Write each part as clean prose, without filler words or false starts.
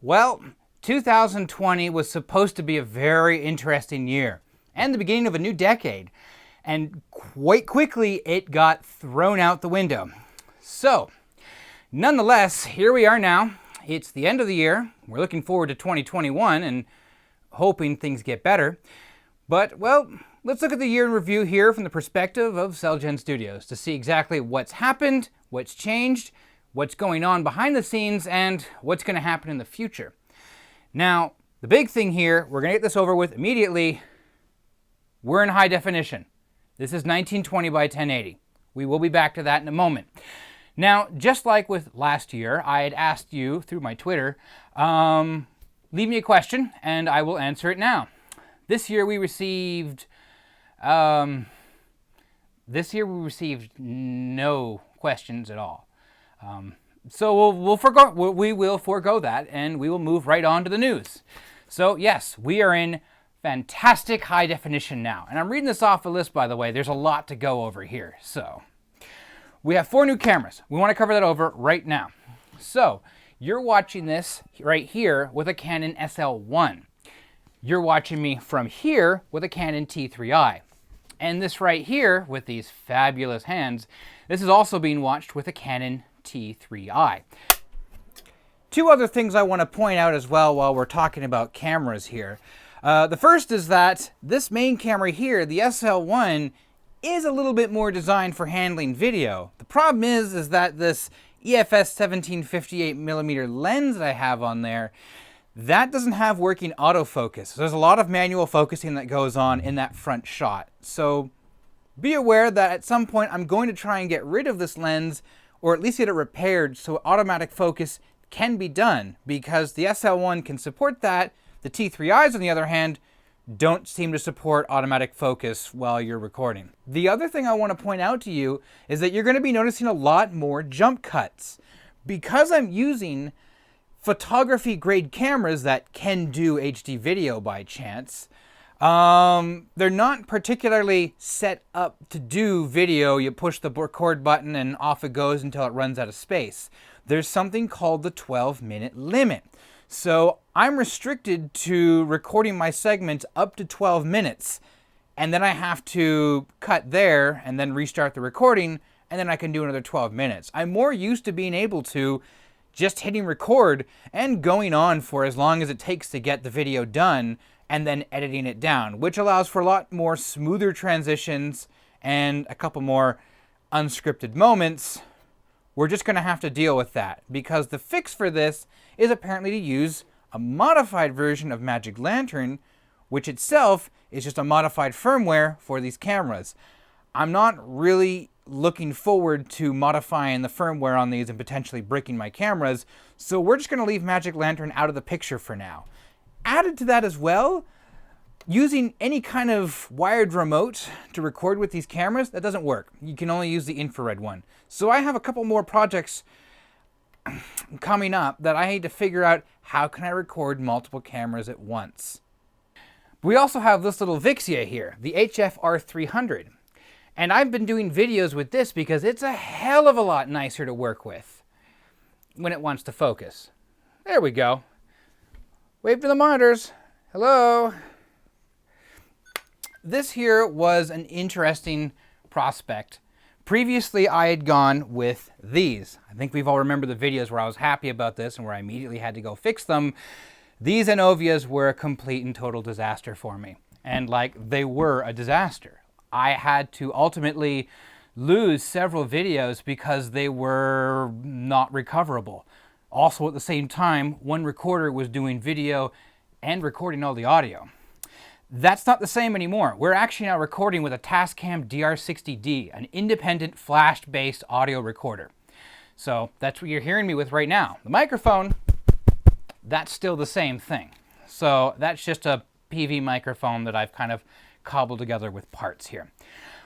Well, 2020 was supposed to be a very interesting year and the beginning of a new decade, and quite quickly it got thrown out the window. So, nonetheless, here we are now. It's the end of the year. We're looking forward to 2021 and hoping things get better. But, well, let's look at the year in review here from the perspective of CellGen Studios to see exactly what's happened, what's changed, what's going on behind the scenes, and what's going to happen in the future. Now, the big thing here, we're going to get this over with immediately. We're in high definition. This is 1920 by 1080. We will be back to that in a moment. Now, just like with last year, I had asked you through my Twitter, leave me a question and I will answer it now. This year we received no questions at all. So we will forego that and we will move right on to the news. So yes, we are in fantastic high definition now. And I'm reading this off a list, by the way. There's a lot to go over here. So we have 4 new cameras. We want to cover that over right now. So you're watching this right here with a Canon SL1. You're watching me from here with a Canon T3i. And this right here with these fabulous hands, this is also being watched with a Canon T3i. 2 other things I want to point out as well while we're talking about cameras here. The first is that this main camera here, the SL1, is a little bit more designed for handling video. The problem is that this EFS 17-58mm lens that I have on there, that doesn't have working autofocus. There's a lot of manual focusing that goes on in that front shot. So be aware that at some point I'm going to try and get rid of this lens, or at least get it repaired so automatic focus can be done, because the SL1 can support that. The T3Is, on the other hand, don't seem to support automatic focus while you're recording. The other thing I want to point out to you is that you're going to be noticing a lot more jump cuts. Because I'm using photography grade cameras that can do HD video by chance, they're not particularly set up to do video. You push the record button and off it goes until it runs out of space. There's something called the 12-minute limit. So I'm restricted to recording my segments up to 12 minutes, and then I have to cut there and then restart the recording, and then I can do another 12 minutes. I'm more used to being able to just hitting record and going on for as long as it takes to get the video done and then editing it down, which allows for a lot more smoother transitions and a couple more unscripted moments. We're just going to have to deal with that, because the fix for this is apparently to use a modified version of Magic Lantern, which itself is just a modified firmware for these cameras. I'm not really looking forward to modifying the firmware on these and potentially breaking my cameras, so we're just going to leave Magic Lantern out of the picture for now. Added to that as well, using any kind of wired remote to record with these cameras, that doesn't work. You can only use the infrared one. So I have a couple more projects coming up that I need to figure out how can I record multiple cameras at once. We also have this little Vixia here, the Vixia R300. And I've been doing videos with this because it's a hell of a lot nicer to work with when it wants to focus. There we go. Wave to the monitors. Hello. This here was an interesting prospect. Previously, I had gone with these. I think we've all remembered the videos where I was happy about this and where I immediately had to go fix them. These Enovias were a complete and total disaster for me. And they were a disaster. I had to ultimately lose several videos because they were not recoverable. Also, at the same time, one recorder was doing video and recording all the audio. That's not the same anymore. We're actually now recording with a Tascam DR60D, an independent flash-based audio recorder. So that's what you're hearing me with right now. The microphone, that's still the same thing. So that's just a PV microphone that I've kind of cobbled together with parts here.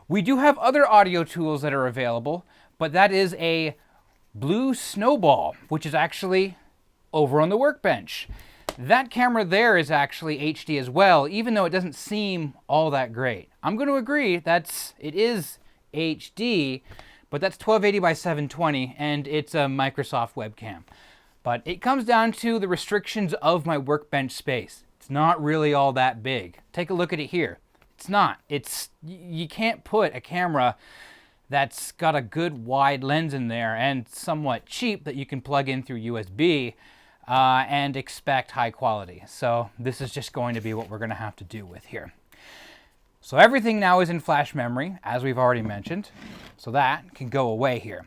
We do have other audio tools that are available, but that is a Blue Snowball, which is actually over on the workbench. That camera there is actually HD as well, even though it doesn't seem all that great. I'm going to agree it is HD, but that's 1280 by 720, and it's a Microsoft webcam. But it comes down to the restrictions of my workbench space. It's not really all that big. Take a look at it here. It's not. You can't put a camera that's got a good wide lens in there and somewhat cheap that you can plug in through USB and expect high quality. So this is just going to be what we're going to have to do with here. So everything now is in flash memory, as we've already mentioned. So that can go away here.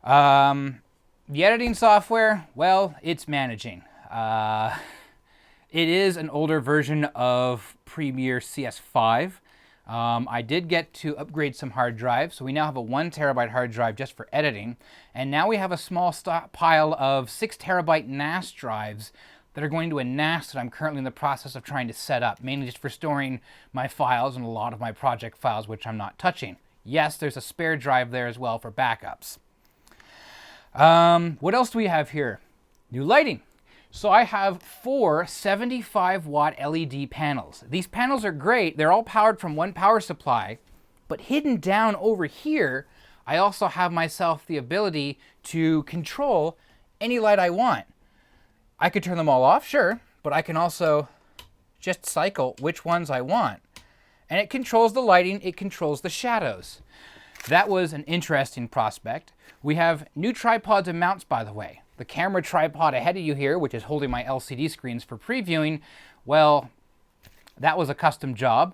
The editing software, well, it's managing. It is an older version of Premiere CS5. I did get to upgrade some hard drives, so we now have a 1 terabyte hard drive just for editing, and now we have a small stockpile of 6 terabyte NAS drives that are going to a NAS that I'm currently in the process of trying to set up, mainly just for storing my files and a lot of my project files, which I'm not touching. Yes, there's a spare drive there as well for backups. What else do we have here? New lighting. So I have 4 75-watt LED panels. These panels are great. They're all powered from one power supply, but hidden down over here, I also have myself the ability to control any light I want. I could turn them all off, sure, but I can also just cycle which ones I want. And it controls the lighting, it controls the shadows. That was an interesting prospect. We have new tripods and mounts, by the way. The camera tripod ahead of you here, which is holding my LCD screens for previewing, well, that was a custom job.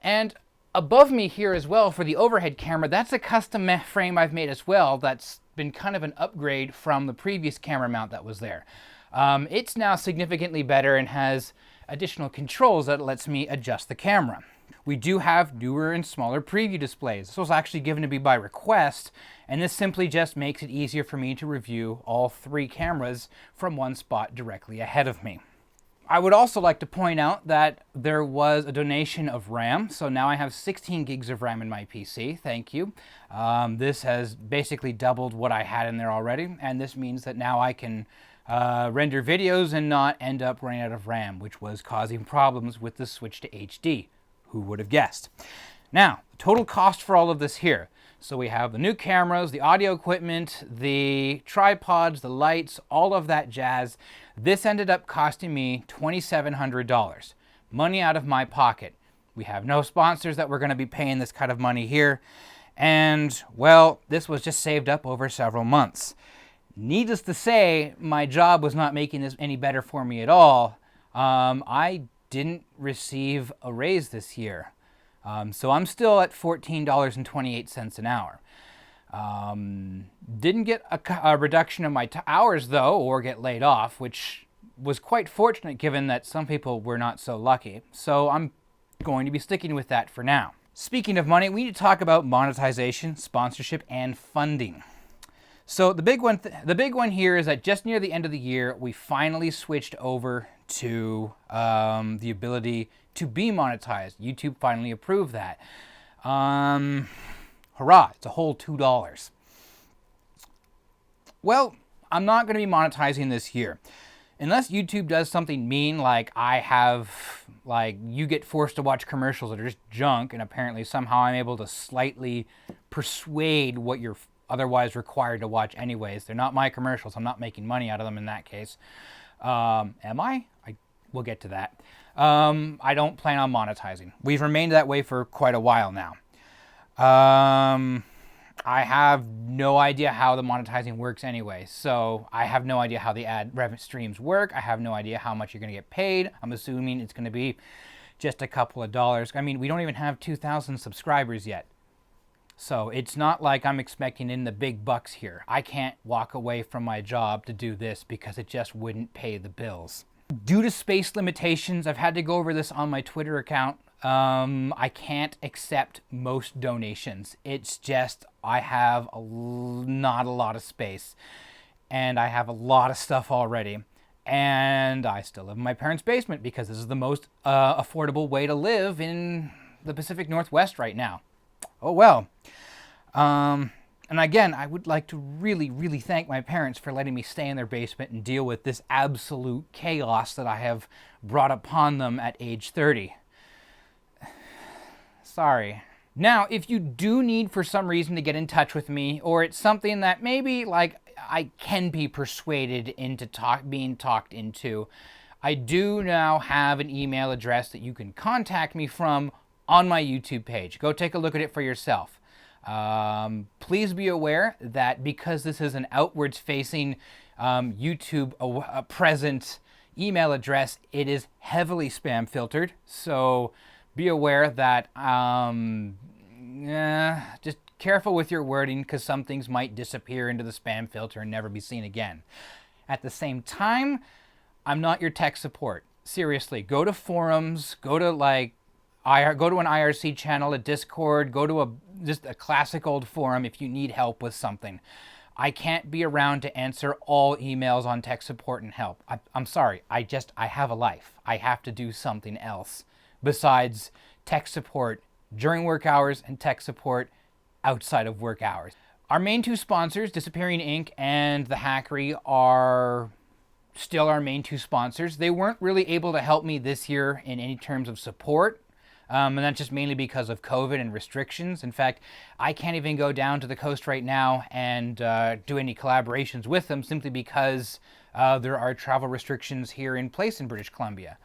And above me here as well for the overhead camera, that's a custom frame I've made as well. That's been kind of an upgrade from the previous camera mount that was there. It's now significantly better and has additional controls that lets me adjust the camera. We do have newer and smaller preview displays. This was actually given to me by request, and this simply just makes it easier for me to review all 3 cameras from one spot directly ahead of me. I would also like to point out that there was a donation of RAM, so now I have 16 gigs of RAM in my PC, thank you. This has basically doubled what I had in there already, and this means that now I can render videos and not end up running out of RAM, which was causing problems with the switch to HD. Who would have guessed? Now, the total cost for all of this here. So we have the new cameras, the audio equipment, the tripods, the lights, all of that jazz. This ended up costing me $2,700. Money out of my pocket. We have no sponsors that we're going to be paying this kind of money here. And, well, this was just saved up over several months. Needless to say, my job was not making this any better for me at all. I didn't receive a raise this year. So I'm still at $14.28 an hour. Didn't get a reduction in my hours though, or get laid off, which was quite fortunate given that some people were not so lucky. So I'm going to be sticking with that for now. Speaking of money, we need to talk about monetization, sponsorship, and funding. So the big one here is that just near the end of the year, we finally switched over to the ability to be monetized. YouTube finally approved that. Hurrah, it's a whole $2. Well, I'm not going to be monetizing this year. Unless YouTube does something mean like you get forced to watch commercials that are just junk, and apparently somehow I'm able to slightly persuade what you're otherwise required to watch anyways. They're not my commercials. I'm not making money out of them in that case. Am I? We'll get to that. I don't plan on monetizing. We've remained that way for quite a while now. I have no idea how the monetizing works anyway, so I have no idea how the ad revenue streams work. I have no idea how much you're going to get paid. I'm assuming it's going to be just a couple of dollars. I mean, we don't even have 2,000 subscribers yet. So it's not like I'm expecting in the big bucks here. I can't walk away from my job to do this because it just wouldn't pay the bills. Due to space limitations, I've had to go over this on my Twitter account. I can't accept most donations. It's just I have not a lot of space, and I have a lot of stuff already. And I still live in my parents' basement because this is the most affordable way to live in the Pacific Northwest right now. Oh well. And again, I would like to really, really thank my parents for letting me stay in their basement and deal with this absolute chaos that I have brought upon them at age 30. Sorry. Now, if you do need for some reason to get in touch with me, or it's something that maybe like I can be persuaded into being talked into. I do now have an email address that you can contact me from on my YouTube page. Go take a look at it for yourself. Please be aware that because this is an outwards facing YouTube present email address, it is heavily spam filtered. So be aware that just careful with your wording, because some things might disappear into the spam filter and never be seen again. At the same time, I'm not your tech support. Seriously, go to forums, go to an IRC channel, a Discord, go to just a classic old forum if you need help with something. I can't be around to answer all emails on tech support and help. I'm sorry, I have a life. I have to do something else besides tech support during work hours and tech support outside of work hours. Our main two sponsors, Disappearing Ink and The Hackery, are still our main two sponsors. They weren't really able to help me this year in any terms of support. And that's just mainly because of COVID and restrictions. In fact, I can't even go down to the coast right now and do any collaborations with them simply because there are travel restrictions here in place in British Columbia.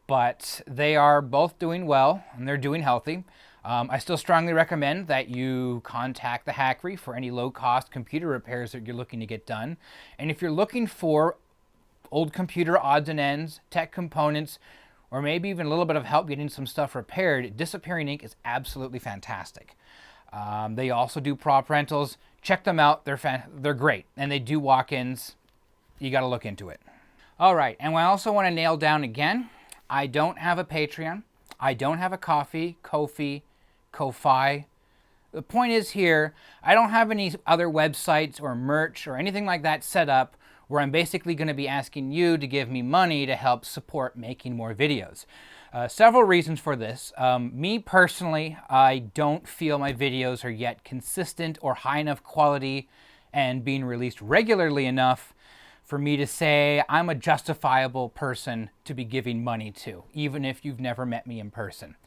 But they are both doing well and they're doing healthy. I still strongly recommend that you contact the Hackery for any low-cost computer repairs that you're looking to get done. And if you're looking for old computer odds and ends, tech components, or maybe even a little bit of help getting some stuff repaired, Disappearing Ink is absolutely fantastic. They also do prop rentals. Check them out. They're great. And they do walk-ins. You got to look into it. All right. And I also want to nail down again, I don't have a Patreon. I don't have a Ko-fi. The point is here, I don't have any other websites or merch or anything like that set up where I'm basically going to be asking you to give me money to help support making more videos. Several reasons for this. Me personally, I don't feel my videos are yet consistent or high enough quality and being released regularly enough for me to say I'm a justifiable person to be giving money to, even if you've never met me in person.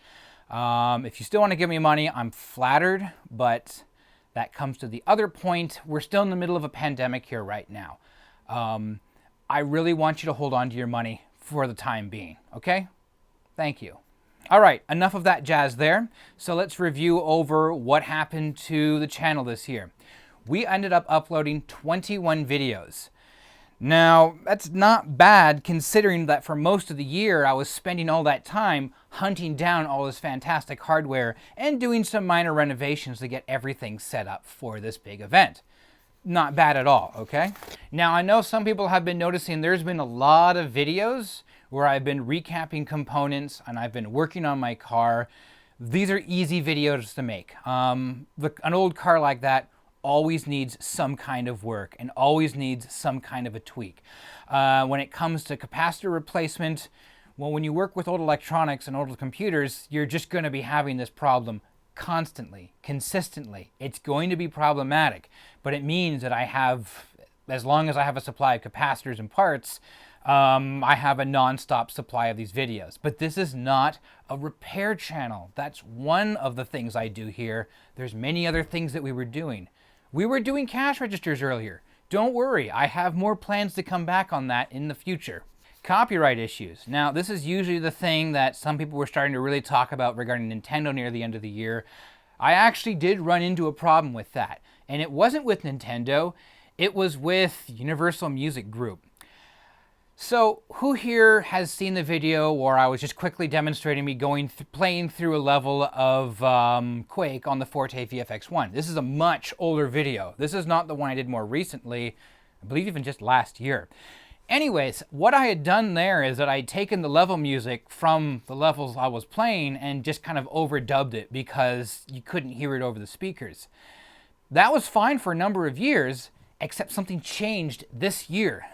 If you still want to give me money, I'm flattered, but that comes to the other point. We're still in the middle of a pandemic here right now. I really want you to hold on to your money for the time being, okay? Thank you. All right, enough of that jazz there. So let's review over what happened to the channel this year. We ended up uploading 21 videos. Now, that's not bad considering that for most of the year I was spending all that time hunting down all this fantastic hardware and doing some minor renovations to get everything set up for this big event. Not bad at all, okay? Now, I know some people have been noticing there's been a lot of videos where I've been recapping components and I've been working on my car. These are easy videos to make. An old car like that always needs some kind of work and always needs some kind of a tweak. When it comes to capacitor replacement, well, when you work with old electronics and old computers, you're just going to be having this problem constantly, consistently. It's going to be problematic, but it means that I have, as long as I have a supply of capacitors and parts, I have a non-stop supply of these videos. But this is not a repair channel. That's one of the things I do here. There's many other things that we were doing. We were doing cash registers earlier. Don't worry, I have more plans to come back on that in the future. Copyright issues. Now, this is usually the thing that some people were starting to really talk about regarding Nintendo near the end of the year. I actually did run into a problem with that. And it wasn't with Nintendo, it was with Universal Music Group. So, who here has seen the video where I was just quickly demonstrating me playing through a level of Quake on the Forte VFX1? This is a much older video. This is not the one I did more recently, I believe even just last year. Anyways, what I had done there is that I'd taken the level music from the levels I was playing and just kind of overdubbed it because you couldn't hear it over the speakers. That was fine for a number of years, except something changed this year.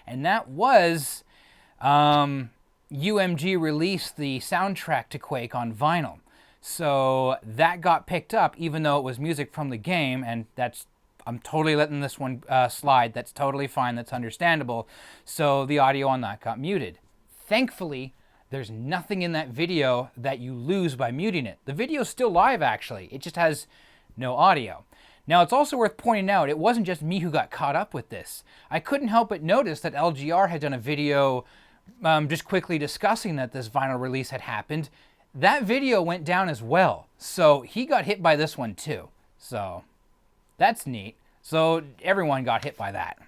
And that was UMG released the soundtrack to Quake on vinyl. So that got picked up even though it was music from the game, and I'm totally letting this one slide. That's totally fine. That's understandable. So the audio on that got muted. Thankfully, there's nothing in that video that you lose by muting it. The video's still live, actually. It just has no audio. Now, it's also worth pointing out, it wasn't just me who got caught up with this. I couldn't help but notice that LGR had done a video just quickly discussing that this vinyl release had happened. That video went down as well. So he got hit by this one too. So that's neat. So everyone got hit by that.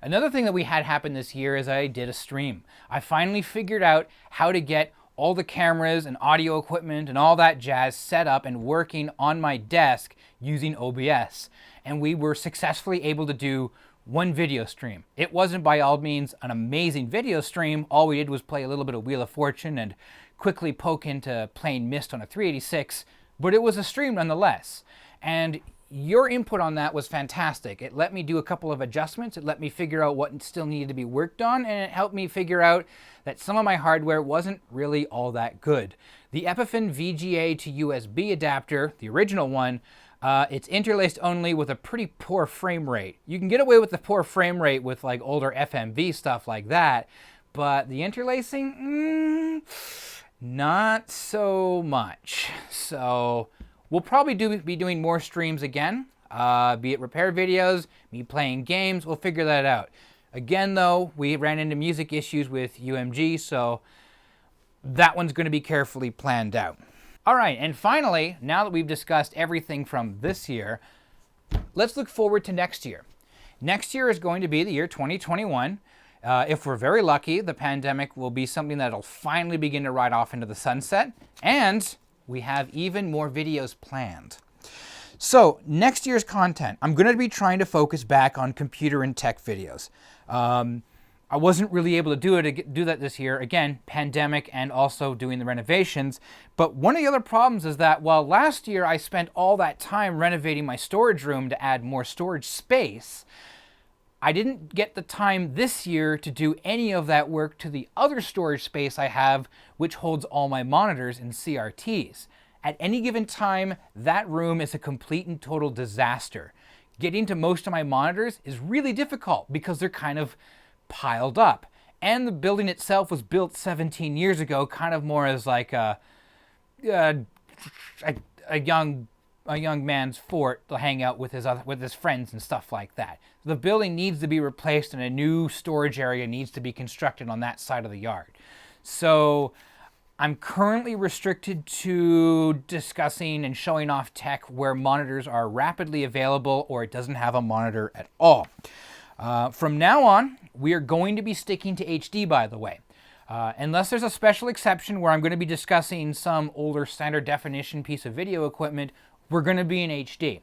Another thing that we had happen this year is I did a stream. I finally figured out how to get all the cameras and audio equipment and all that jazz set up and working on my desk using OBS. And we were successfully able to do one video stream. It wasn't by all means an amazing video stream. All we did was play a little bit of Wheel of Fortune and quickly poke into Plain Mist on a 386, but it was a stream nonetheless. And your input on that was fantastic. It let me do a couple of adjustments. It let me figure out what still needed to be worked on, and it helped me figure out that some of my hardware wasn't really all that good. The Epiphan VGA to USB adapter, the original one, it's interlaced only with a pretty poor frame rate. You can get away with the poor frame rate with like older FMV stuff like that, but the interlacing, not so much. So we'll probably be doing more streams again, be it repair videos, me playing games, we'll figure that out. Again though, we ran into music issues with UMG, so that one's going to be carefully planned out. All right, and finally, now that we've discussed everything from this year, let's look forward to next year. Next year is going to be the year 2021. If we're very lucky, the pandemic will be something that'll finally begin to ride off into the sunset, and we have even more videos planned. So next year's content, I'm going to be trying to focus back on computer and tech videos. I wasn't really able to do that this year. Again, pandemic and also doing the renovations. But one of the other problems is that while last year I spent all that time renovating my storage room to add more storage space, I didn't get the time this year to do any of that work to the other storage space I have, which holds all my monitors and CRTs. At any given time, that room is a complete and total disaster. Getting to most of my monitors is really difficult because they're kind of piled up. And the building itself was built 17 years ago, kind of more as like a young man's fort to hang out with his friends and stuff like that. The building needs to be replaced and a new storage area needs to be constructed on that side of the yard. So I'm currently restricted to discussing and showing off tech where monitors are rapidly available or it doesn't have a monitor at all. From now on, we are going to be sticking to HD, by the way. Unless there's a special exception where I'm going to be discussing some older standard definition piece of video equipment, we're going to be in HD.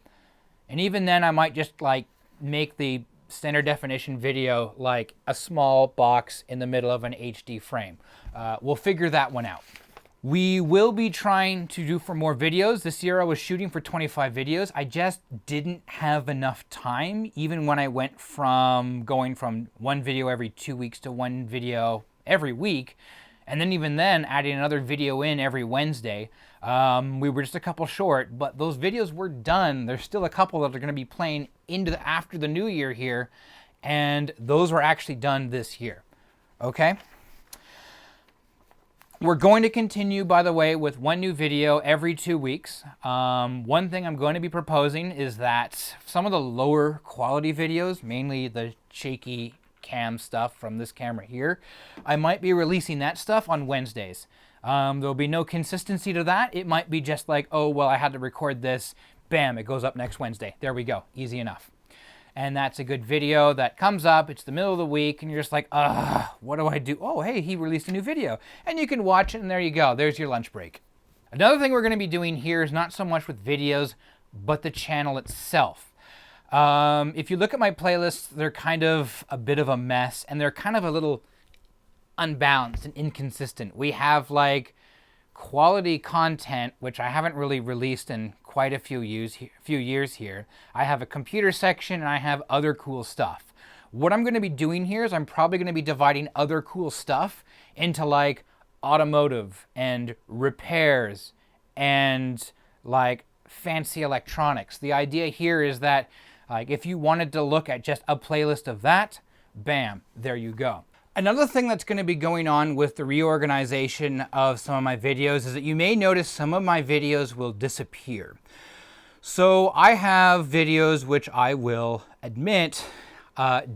And even then, I might just like make the standard definition video like a small box in the middle of an HD frame. We'll figure that one out. We will be trying to do for more videos. This year I was shooting for 25 videos. I just didn't have enough time, even when I went from going from one video every 2 weeks to one video every week. And then even then, adding another video in every Wednesday. We were just a couple short, but those videos were done. There's still a couple that are going to be playing after the new year here, and those were actually done this year. Okay? We're going to continue, by the way, with one new video every 2 weeks. One thing I'm going to be proposing is that some of the lower quality videos, mainly the shaky cam stuff from this camera here, I might be releasing that stuff on Wednesdays. There'll be no consistency to that. It might be just like, oh, well, I had to record this. Bam, it goes up next Wednesday. There we go. Easy enough. And that's a good video that comes up. It's the middle of the week, and you're just like, what do I do? Oh, hey, he released a new video. And you can watch it, and there you go. There's your lunch break. Another thing we're going to be doing here is not so much with videos, but the channel itself. If you look at my playlists, they're kind of a bit of a mess, and they're kind of a little unbalanced and inconsistent. We have like quality content, which I haven't really released in quite a few years here. I have a computer section and I have other cool stuff. What I'm going to be doing here is I'm probably going to be dividing other cool stuff into like automotive and repairs and like fancy electronics. The idea here is that like if you wanted to look at just a playlist of that, bam, there you go. Another thing that's going to be going on with the reorganization of some of my videos is that you may notice some of my videos will disappear. So I have videos which I will admit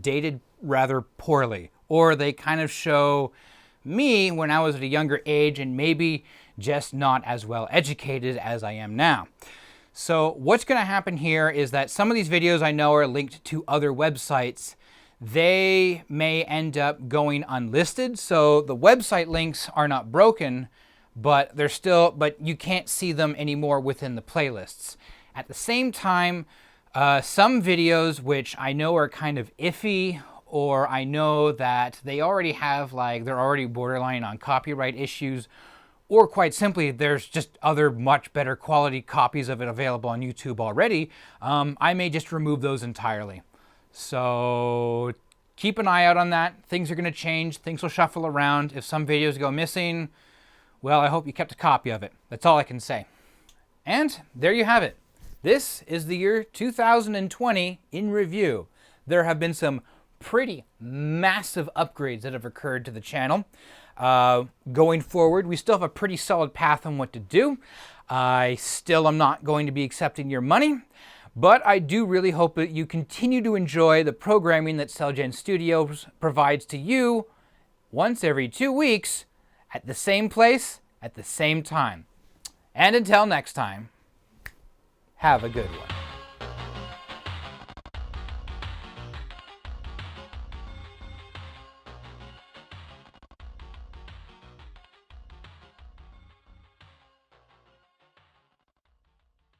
dated rather poorly, or they kind of show me when I was at a younger age and maybe just not as well educated as I am now. So what's going to happen here is that some of these videos I know are linked to other websites. They may end up going unlisted, so the website links are not broken, but you can't see them anymore within the playlists. At the same time, some videos which I know are kind of iffy, or I know that they already have, they're already borderline on copyright issues, or quite simply, there's just other much better quality copies of it available on YouTube already, I may just remove those entirely. So keep an eye out on that. Things are going to change. Things will shuffle around. If some videos go missing, well, I hope you kept a copy of it. That's all I can say. And there you have it. This is the year 2020 in review. There have been some pretty massive upgrades that have occurred to the channel. Going forward, we still have a pretty solid path on what to do. I still am not going to be accepting your money, but I do really hope that you continue to enjoy the programming that CellGen Studios provides to you once every 2 weeks at the same place at the same time. And until next time, have a good one.